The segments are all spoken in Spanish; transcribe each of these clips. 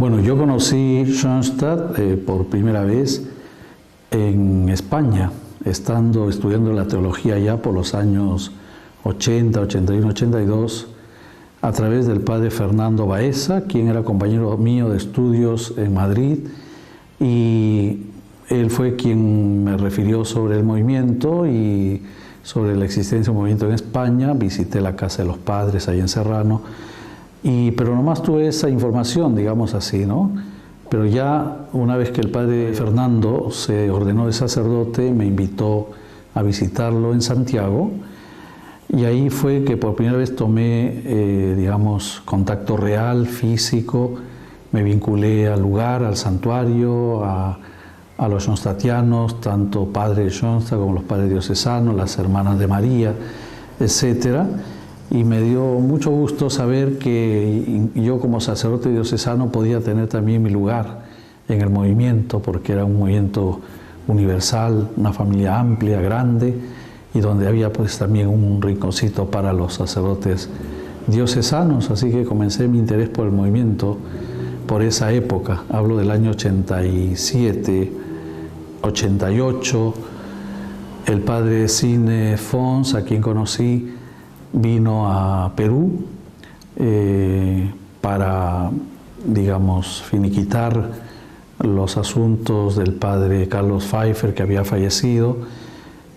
Bueno, yo conocí Schoenstatt por primera vez en España, estudiando la teología ya por los años 80, 81, 82, a través del padre Fernando Baeza, quien era compañero mío de estudios en Madrid, y él fue quien me refirió sobre el movimiento y sobre la existencia del movimiento en España. Visité la casa de los padres ahí en Serrano, pero nomás tuve esa información, digamos así, ¿no? Pero ya una vez que el padre Fernando se ordenó de sacerdote, me invitó a visitarlo en Santiago, y ahí fue que por primera vez tomé, digamos, contacto real, físico. Me vinculé al lugar, al santuario, a los schoenstattianos, tanto padre de Schoenstatt como los padres diocesanos, las hermanas de María, etc. Y me dio mucho gusto saber que yo como sacerdote diocesano podía tener también mi lugar en el movimiento, porque era un movimiento universal, una familia amplia, grande, y donde había pues también un rinconcito para los sacerdotes diocesanos. Así que comencé mi interés por el movimiento por esa época. Hablo del año 87, 88. El padre Cine Fons, a quien conocí, vino a Perú para, digamos, finiquitar los asuntos del padre Carlos Pfeiffer, que había fallecido,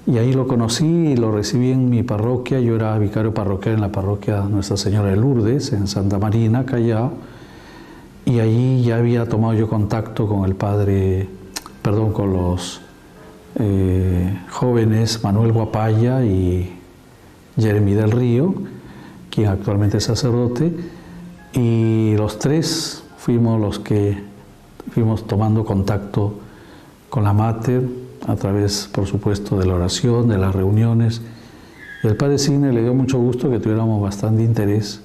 y ahí lo conocí y lo recibí en mi parroquia. Yo era vicario parroquial en la parroquia Nuestra Señora de Lourdes, en Santa Marina, Callao, y allí ya había tomado yo contacto con con los jóvenes Manuel Guapaya y Jeremy del Río, quien actualmente es sacerdote, y los tres fuimos los que fuimos tomando contacto con la Mater a través, por supuesto, de la oración, de las reuniones. Y el padre Cine le dio mucho gusto que tuviéramos bastante interés,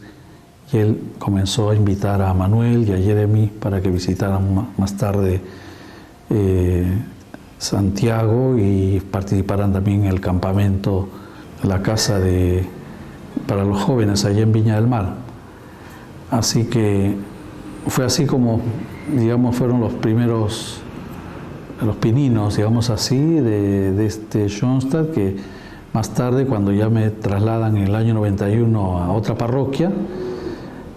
y él comenzó a invitar a Manuel y a Jeremy para que visitaran más tarde Santiago y participaran también en el campamento, la casa para los jóvenes allá en Viña del Mar. Así que fue así como, digamos, fueron los primeros, los pininos, digamos así, de este Schoenstatt, que más tarde, cuando ya me trasladan en el año 91 a otra parroquia,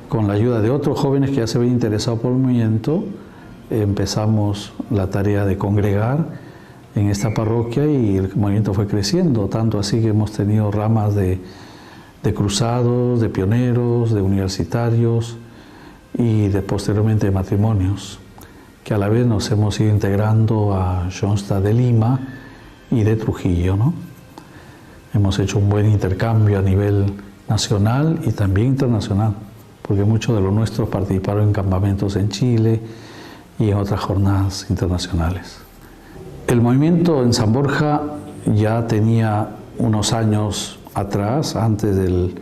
con la ayuda de otros jóvenes que ya se habían interesado por el movimiento, empezamos la tarea de congregar en esta parroquia, y el movimiento fue creciendo, tanto así que hemos tenido ramas de cruzados, de pioneros, de universitarios y posteriormente de matrimonios, que a la vez nos hemos ido integrando a Schoenstatt de Lima y de Trujillo, ¿no? Hemos hecho un buen intercambio a nivel nacional y también internacional, porque muchos de los nuestros participaron en campamentos en Chile y en otras jornadas internacionales. El movimiento en San Borja ya tenía unos años atrás, antes del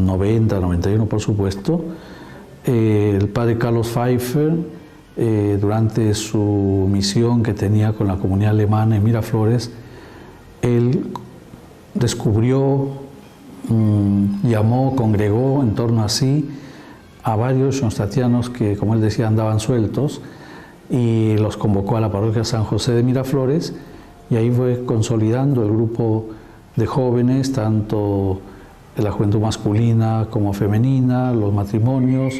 90, 91 por supuesto. El padre Carlos Pfeiffer, durante su misión que tenía con la comunidad alemana en Miraflores, él descubrió, llamó, congregó en torno a sí a varios schoenstattianos que, como él decía, andaban sueltos, y los convocó a la parroquia San José de Miraflores, y ahí fue consolidando el grupo de jóvenes, tanto de la juventud masculina como femenina, los matrimonios,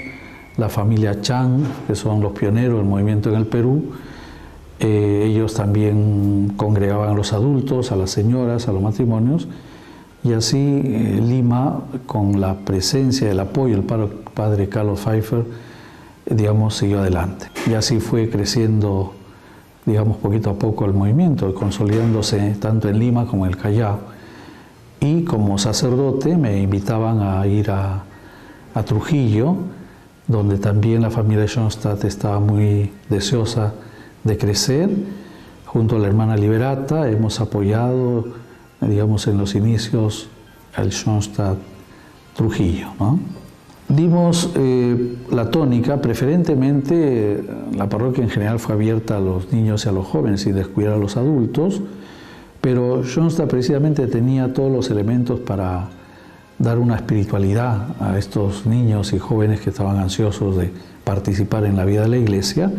la familia Chan, que son los pioneros del movimiento en el Perú. Ellos también congregaban a los adultos, a las señoras, a los matrimonios, y así Lima, con la presencia y el apoyo del padre Carlos Pfeiffer, digamos, siguió adelante. Y así fue creciendo, digamos, poquito a poco el movimiento, consolidándose tanto en Lima como en el Callao. Y como sacerdote me invitaban a ir a Trujillo, donde también la familia de Schoenstatt estaba muy deseosa de crecer. Junto a la hermana Liberata hemos apoyado, digamos, en los inicios al Schoenstatt Trujillo, ¿no? Dimos la tónica, preferentemente la parroquia en general fue abierta a los niños y a los jóvenes y descuidar a los adultos, pero Schoenstatt precisamente tenía todos los elementos para dar una espiritualidad a estos niños y jóvenes que estaban ansiosos de participar en la vida de la iglesia,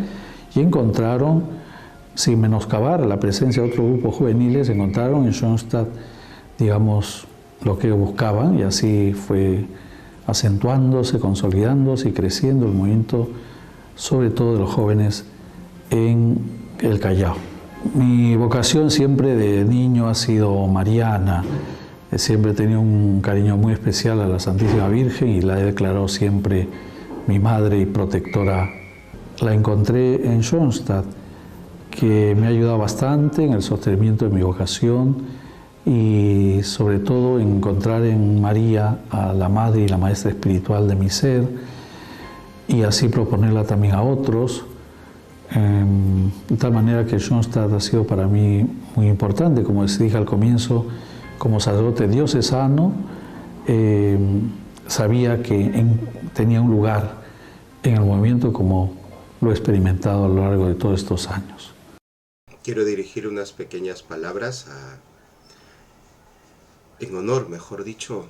y encontraron, sin menoscabar la presencia de otros grupos juveniles, encontraron en Schoenstatt, digamos, lo que buscaban, y así fue acentuándose, consolidándose y creciendo el movimiento, sobre todo de los jóvenes en el Callao. Mi vocación siempre de niño ha sido mariana. Siempre he tenido un cariño muy especial a la Santísima Virgen y la he declarado siempre mi madre y protectora. La encontré en Schoenstatt, que me ha ayudado bastante en el sostenimiento de mi vocación y sobre todo encontrar en María a la madre y la maestra espiritual de mi ser, y así proponerla también a otros, de tal manera que Schoenstatt ha sido para mí muy importante. Como les dije al comienzo, como sacerdote diocesano, sabía que tenía un lugar en el movimiento, como lo he experimentado a lo largo de todos estos años. Quiero dirigir unas pequeñas palabras en honor, mejor dicho,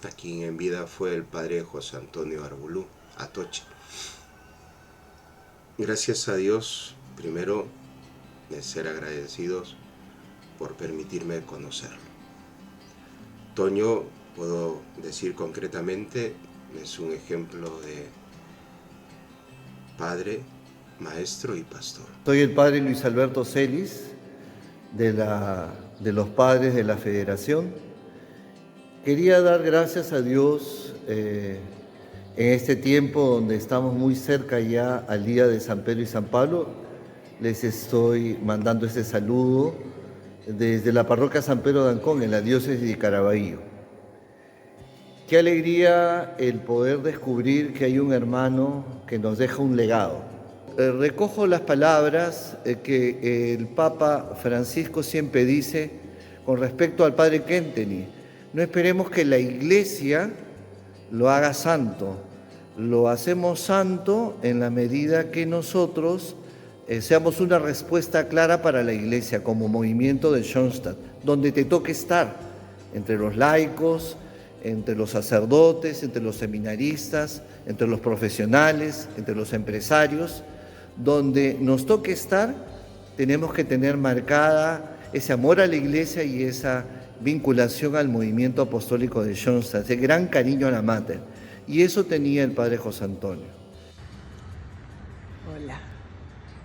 a quien en vida fue el padre José Antonio Arbulú, Atoche. Gracias a Dios, primero, de ser agradecidos por permitirme conocerlo. Toño, puedo decir concretamente, es un ejemplo de padre, maestro y pastor. Soy el padre Luis Alberto Celis, de los padres de la Federación. Quería dar gracias a Dios en este tiempo donde estamos muy cerca ya al día de San Pedro y San Pablo. Les estoy mandando este saludo desde la parroquia San Pedro de Ancón, en la diócesis de Caraballo. Qué alegría el poder descubrir que hay un hermano que nos deja un legado. Recojo las palabras que el Papa Francisco siempre dice con respecto al Padre Kentenny. No esperemos que la Iglesia lo haga santo. Lo hacemos santo en la medida que nosotros seamos una respuesta clara para la Iglesia como movimiento de Schoenstatt, donde te toque estar, entre los laicos, entre los sacerdotes, entre los seminaristas, entre los profesionales, entre los empresarios. Donde nos toque estar, tenemos que tener marcada ese amor a la Iglesia y esa vinculación al movimiento apostólico de Schoenstatt, ese gran cariño a la Mater. Y eso tenía el padre José Antonio. Hola,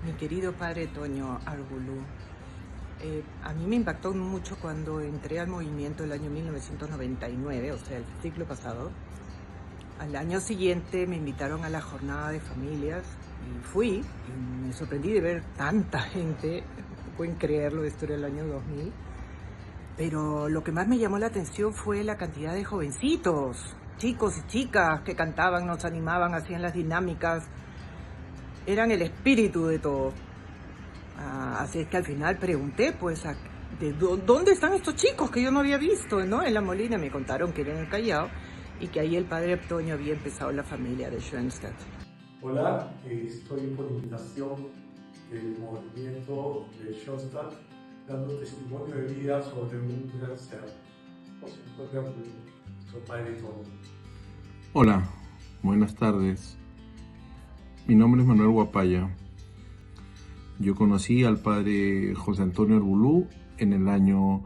mi querido padre Toño Arbulú. A mí me impactó mucho cuando entré al movimiento el año 1999, o sea, el siglo pasado. Al año siguiente me invitaron a la jornada de familias y fui, y me sorprendí de ver tanta gente. Pueden creerlo, esto era el año 2000. Pero lo que más me llamó la atención fue la cantidad de jovencitos, chicos y chicas que cantaban, nos animaban, hacían las dinámicas. Eran el espíritu de todo. Así es que al final pregunté, pues, ¿dónde están estos chicos que yo no había visto, ¿no? En La Molina. Me contaron que eran en el Callao y que ahí el padre Toño había empezado la familia de Schoenstatt. Hola, estoy por invitación del movimiento de Schoenstatt dando testimonio de vida sobre un gran ser, José Antonio Arbulú, nuestro padre Toño. Hola, buenas tardes. Mi nombre es Manuel Guapaya. Yo conocí al padre José Antonio Arbulú en el año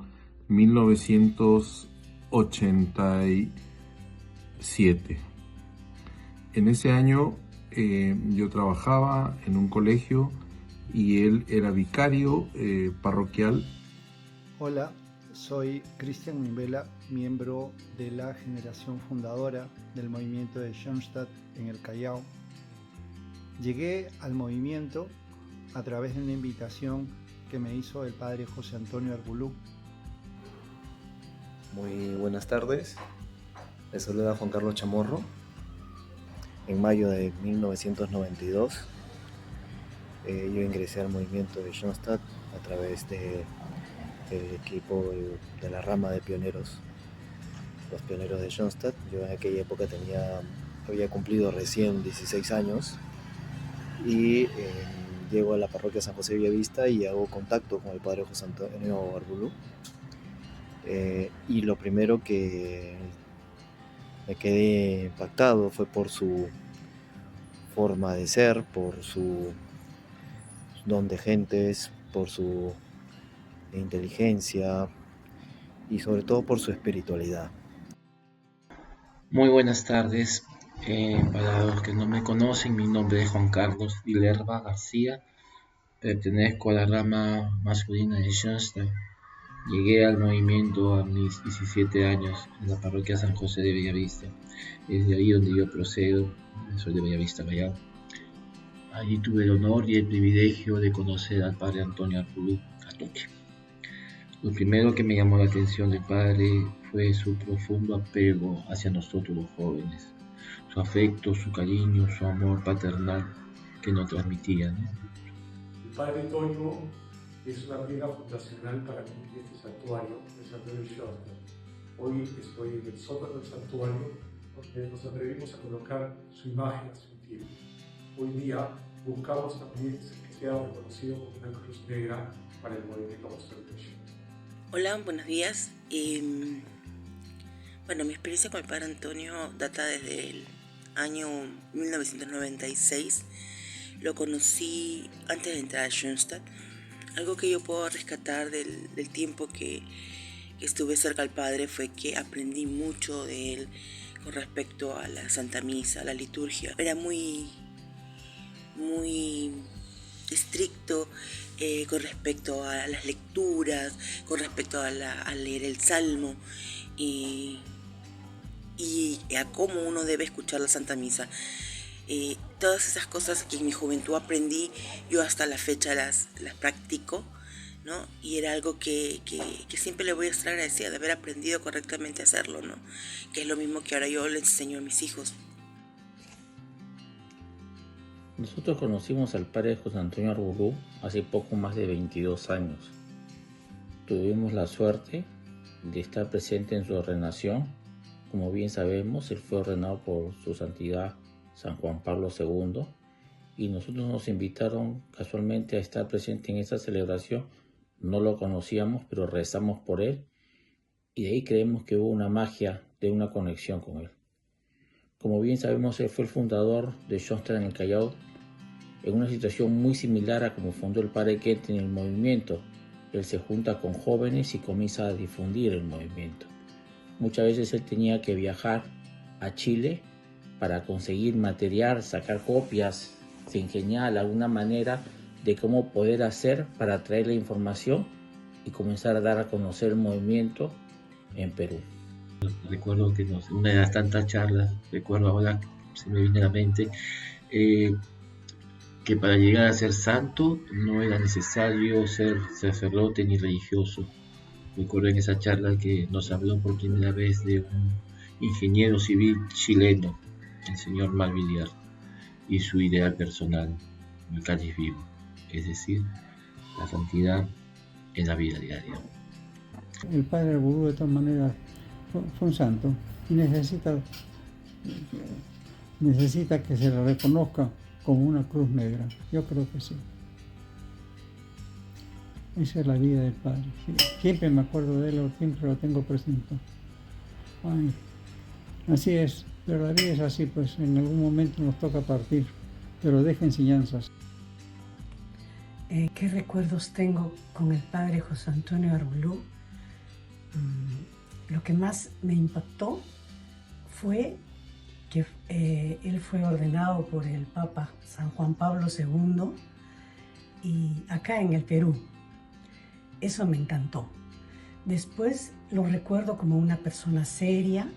1987. En ese año yo trabajaba en un colegio y él era vicario parroquial. Hola, soy Cristian Mimbela, miembro de la generación fundadora del movimiento de Schoenstatt en el Callao. Llegué al movimiento a través de una invitación que me hizo el padre José Antonio Arbulú. Muy buenas tardes, les saluda Juan Carlos Chamorro. En mayo de 1992 yo ingresé al movimiento de Schoenstatt a través del equipo de la rama de pioneros, los pioneros de Schoenstatt. Yo en aquella época había cumplido recién 16 años y llego a la parroquia San José Villavista y hago contacto con el padre José Antonio Arbulú. Y lo primero que Me quedé impactado, fue por su forma de ser, por su don de gentes, por su inteligencia y sobre todo por su espiritualidad. Muy buenas tardes. Para los que no me conocen, mi nombre es Juan Carlos Vilerva García. Pertenezco a la rama masculina de Schoenstatt. Llegué al movimiento a mis 17 años en la parroquia San José de Bellavista. Es de ahí donde yo procedo, soy de Bellavista, Callao. Allí tuve el honor y el privilegio de conocer al padre Antonio Arbolú Atoque. Lo primero que me llamó la atención del padre fue su profundo apego hacia nosotros los jóvenes, su afecto, su cariño, su amor paternal que nos transmitía, ¿no? El padre Toño es una piedra fundacional para mí en este santuario, el santuario de Schoenstatt. Hoy estoy en el sótano del santuario, donde nos atrevimos a colocar su imagen a su tiempo. Hoy día buscamos también que sea reconocido como una cruz negra para el movimiento apostólico de Schoenstatt. Hola, buenos días. Bueno, mi experiencia con el padre Antonio data desde el año 1996. Lo conocí antes de entrar a Schoenstatt. Algo que yo puedo rescatar del tiempo que estuve cerca al padre fue que aprendí mucho de él con respecto a la Santa Misa, a la liturgia. Era muy estricto con respecto a las lecturas, con respecto a leer el Salmo y a cómo uno debe escuchar la Santa Misa. Todas esas cosas que en mi juventud aprendí, yo hasta la fecha las practico, ¿no? Y era algo que siempre le voy a estar agradecida de haber aprendido correctamente a hacerlo, ¿no? Que es lo mismo que ahora yo le enseño a mis hijos. Nosotros conocimos al padre José Antonio Arbolú hace poco más de 22 años. Tuvimos la suerte de estar presente en su ordenación. Como bien sabemos, él fue ordenado por su santidad San Juan Pablo II y nosotros nos invitaron casualmente a estar presente en esa celebración. No lo conocíamos, pero rezamos por él y de ahí creemos que hubo una magia de una conexión con él. Como bien sabemos, él fue el fundador de Schoenstatt en el Callao en una situación muy similar a como fundó el padre Kent en el movimiento. Él se junta con jóvenes y comienza a difundir el movimiento. Muchas veces él tenía que viajar a Chile para conseguir material, sacar copias, se ingeniaba de alguna manera de cómo poder hacer para traer la información y comenzar a dar a conocer el movimiento en Perú. Recuerdo que una de las tantas charlas, recuerdo ahora, se me viene a la mente, que para llegar a ser santo no era necesario ser sacerdote ni religioso. Recuerdo en esa charla que nos habló por primera vez de un ingeniero civil chileno, el señor Malvillar, y su ideal personal, el cáliz vivo, es decir, la santidad en la vida diaria. El padre Arbolú de todas maneras fue un santo y necesita que se le reconozca como una cruz negra. Yo creo que sí. Esa es la vida del padre. Siempre me acuerdo de él, siempre lo tengo presente. Ay, así es, pero la vida es así, pues en algún momento nos toca partir, pero deja enseñanzas. ¿Qué recuerdos tengo con el padre José Antonio Arbolú? Lo que más me impactó fue que él fue ordenado por el Papa San Juan Pablo II y acá en el Perú. Eso me encantó. Después lo recuerdo como una persona seria,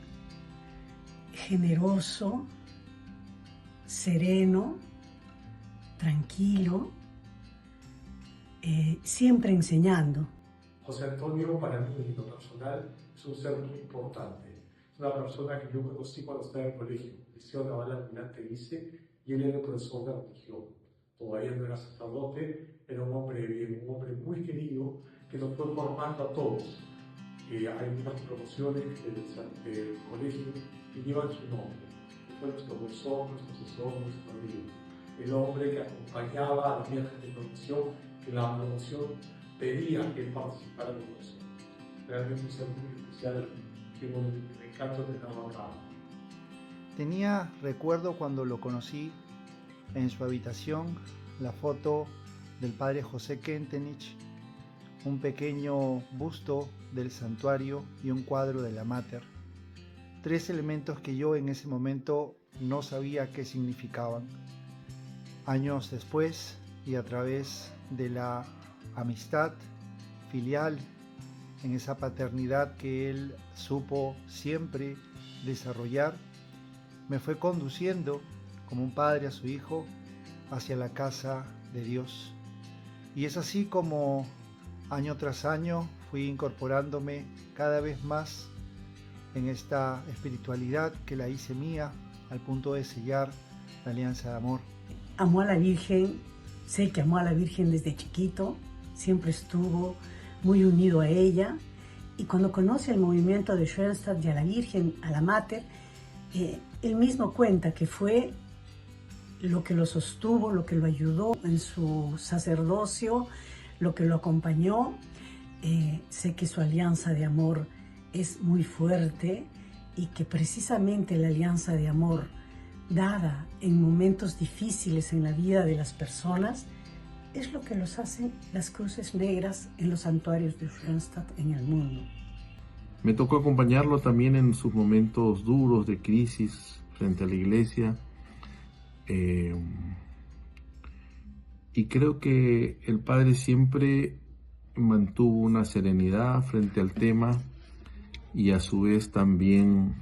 generoso, sereno, tranquilo, siempre enseñando. José Antonio, para mí, en lo personal, es un ser muy importante. Es una persona que yo conocí cuando estaba en el colegio, Liceo Naval Almirante Lice, y él era profesor de religión. Todavía no era sacerdote, era un hombre bien, un hombre muy querido, que nos fue formando a todos. Hay unas promociones del colegio que llevan su nombre. Fue nuestro profesor, nuestro asesor, nuestro amigo. El hombre que acompañaba a la viajes de promoción, que la promoción pedía que él participara en la promoción. Realmente un ser muy especial que me encanta tenerlo acá. Recuerdo cuando lo conocí en su habitación, la foto del padre José Kentenich, un pequeño busto del santuario y un cuadro de la Mater. 3 elementos que yo en ese momento no sabía qué significaban. Años después, y a través de la amistad filial, en esa paternidad que él supo siempre desarrollar, me fue conduciendo como un padre a su hijo hacia la casa de Dios. Y es así como año tras año fui incorporándome cada vez más en esta espiritualidad que la hice mía al punto de sellar la alianza de amor. Amó a la Virgen, sé que amó a la Virgen desde chiquito, siempre estuvo muy unido a ella, y cuando conoce el movimiento de Schoenstatt y a la Virgen, a la Mater, él mismo cuenta que fue lo que lo sostuvo, lo que lo ayudó en su sacerdocio, lo que lo acompañó. Sé que su alianza de amor es muy fuerte y que precisamente la alianza de amor dada en momentos difíciles en la vida de las personas es lo que los hacen las cruces negras en los santuarios de Schoenstatt en el mundo. Me tocó acompañarlo también en sus momentos duros de crisis frente a la iglesia. Y creo que el padre siempre mantuvo una serenidad frente al tema y a su vez también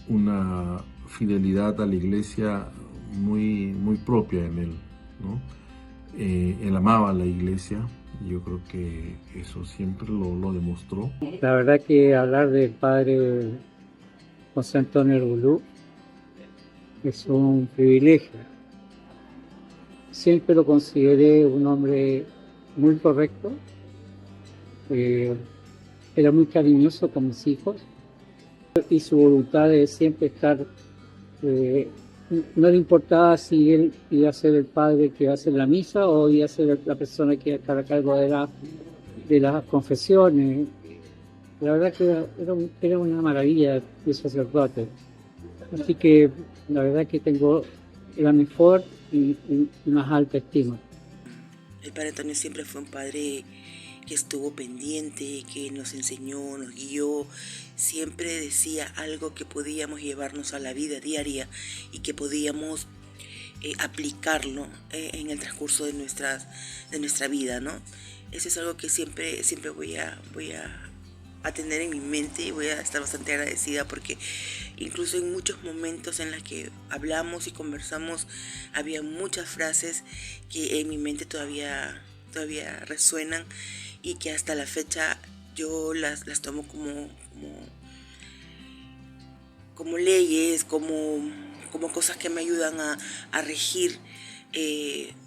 una fidelidad a la iglesia muy propia en él, ¿no? Él amaba a la iglesia, y yo creo que eso siempre lo demostró. La verdad que hablar del padre José Antonio Arbulú es un privilegio. Siempre lo consideré un hombre muy correcto, era muy cariñoso con mis hijos y su voluntad de siempre estar, no le importaba si él iba a ser el padre que iba a hacer la misa o iba a ser la persona que iba a estar a cargo de las confesiones. La verdad que era una maravilla de sacerdote. Así que la verdad que tengo la mejor y más alta estima. El padre Antonio siempre fue un padre que estuvo pendiente, que nos enseñó, nos guió, siempre decía algo que podíamos llevarnos a la vida diaria y que podíamos aplicarlo en el transcurso de nuestra vida, ¿no? Eso es algo que siempre voy a tener en mi mente y voy a estar bastante agradecida porque incluso en muchos momentos en los que hablamos y conversamos había muchas frases que en mi mente todavía resuenan y que hasta la fecha yo las tomo como leyes, como cosas que me ayudan a regir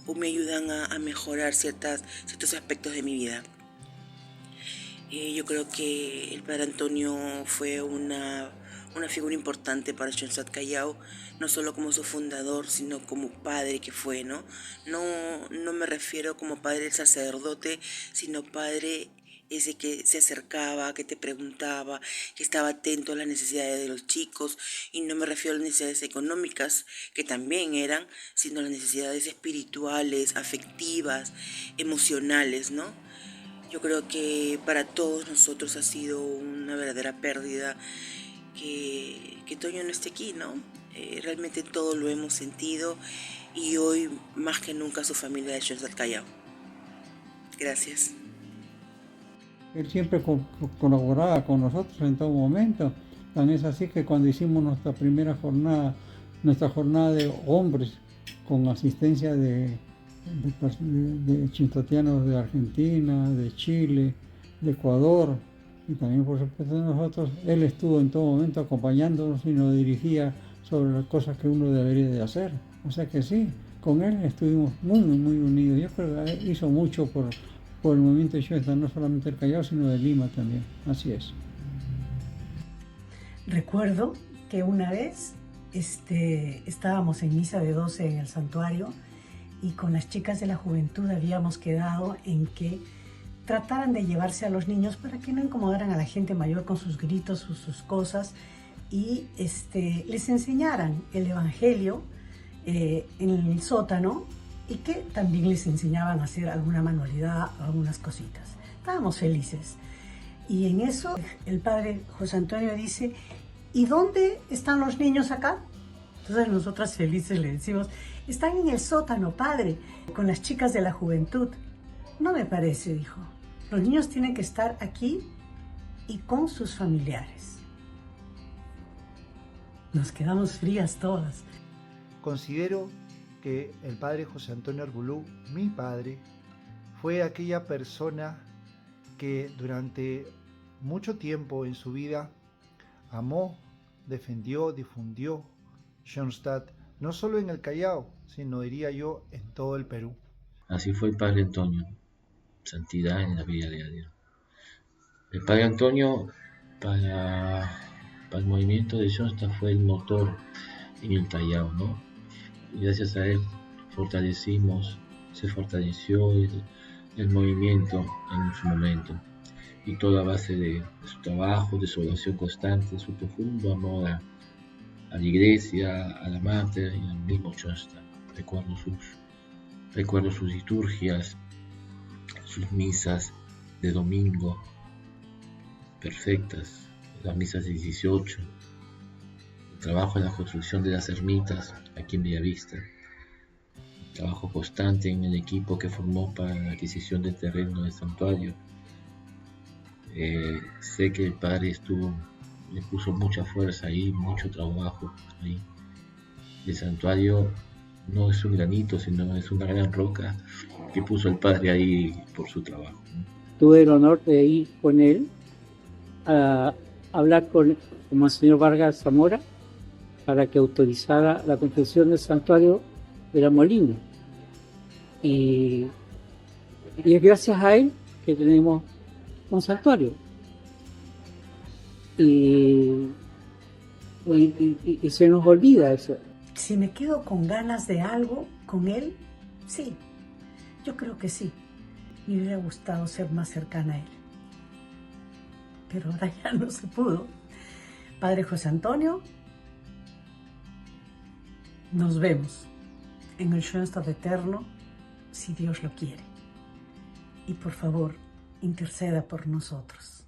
o me ayudan a mejorar ciertos aspectos de mi vida. Yo creo que el padre Antonio fue una figura importante para Schoenstatt Callao, no solo como su fundador, sino como padre que fue, ¿no? No me refiero como padre del sacerdote, sino padre ese que se acercaba, que te preguntaba, que estaba atento a las necesidades de los chicos, y no me refiero a las necesidades económicas, que también eran, sino a las necesidades espirituales, afectivas, emocionales, ¿no? Yo creo que para todos nosotros ha sido una verdadera pérdida que Toño no esté aquí, ¿no? Realmente todo lo hemos sentido y hoy más que nunca su familia de Schoenstatt Callao. Gracias. Él siempre colaboraba con nosotros en todo momento. Tan es así que cuando hicimos nuestra jornada de hombres con asistencia de chintotianos de Argentina, de Chile, de Ecuador y también por supuesto de nosotros, él estuvo en todo momento acompañándonos y nos dirigía sobre las cosas que uno debería de hacer. O sea que sí, con él estuvimos muy unidos. Yo creo que hizo mucho por el movimiento de Schoenstatt, no solamente del Callao, sino de Lima también. Así es. Recuerdo que una vez estábamos en misa de 12 en el santuario y con las chicas de la juventud habíamos quedado en que trataran de llevarse a los niños para que no incomodaran a la gente mayor con sus gritos, sus cosas, y les enseñaran el Evangelio en el sótano, y que también les enseñaban a hacer alguna manualidad, algunas cositas. Estábamos felices. Y en eso el padre José Antonio dice: ¿y dónde están los niños acá? Entonces nosotras felices le decimos: están en el sótano, padre, con las chicas de la juventud. No me parece, dijo. Los niños tienen que estar aquí y con sus familiares. Nos quedamos frías todas. Considero que el padre José Antonio Arbulú, mi padre, fue aquella persona que durante mucho tiempo en su vida amó, defendió, difundió Schoenstatt, no solo en el Callao, sino, diría yo, en todo el Perú. Así fue el padre Antonio, santidad en la vida diaria. El padre Antonio para el movimiento de Schoenstatt fue el motor en el Callao, ¿no? Y gracias a él se fortaleció el movimiento en su momento, y todo a base de su trabajo, de su oración constante, su profundo amor a la iglesia, a la madre y al mismo Schoenstatt. Recuerdo sus liturgias, sus misas de domingo, perfectas, las misas de 18, el trabajo en la construcción de las ermitas aquí en Bellavista, el trabajo constante en el equipo que formó para la adquisición del terreno del santuario. Sé que el padre le puso mucha fuerza ahí, mucho trabajo ahí. El santuario no es un granito, sino es una gran roca que puso el padre ahí por su trabajo, ¿no? Tuve el honor de ir con él a hablar con Monseñor Vargas Zamora para que autorizara la construcción del santuario de la Molina. Y es gracias a él que tenemos un santuario. Y se nos olvida eso. Si me quedo con ganas de algo con él, sí, yo creo que sí. Me hubiera gustado ser más cercana a él, pero ahora ya no se pudo. Padre José Antonio, nos vemos en el Schoenstatt eterno, si Dios lo quiere. Y por favor, interceda por nosotros.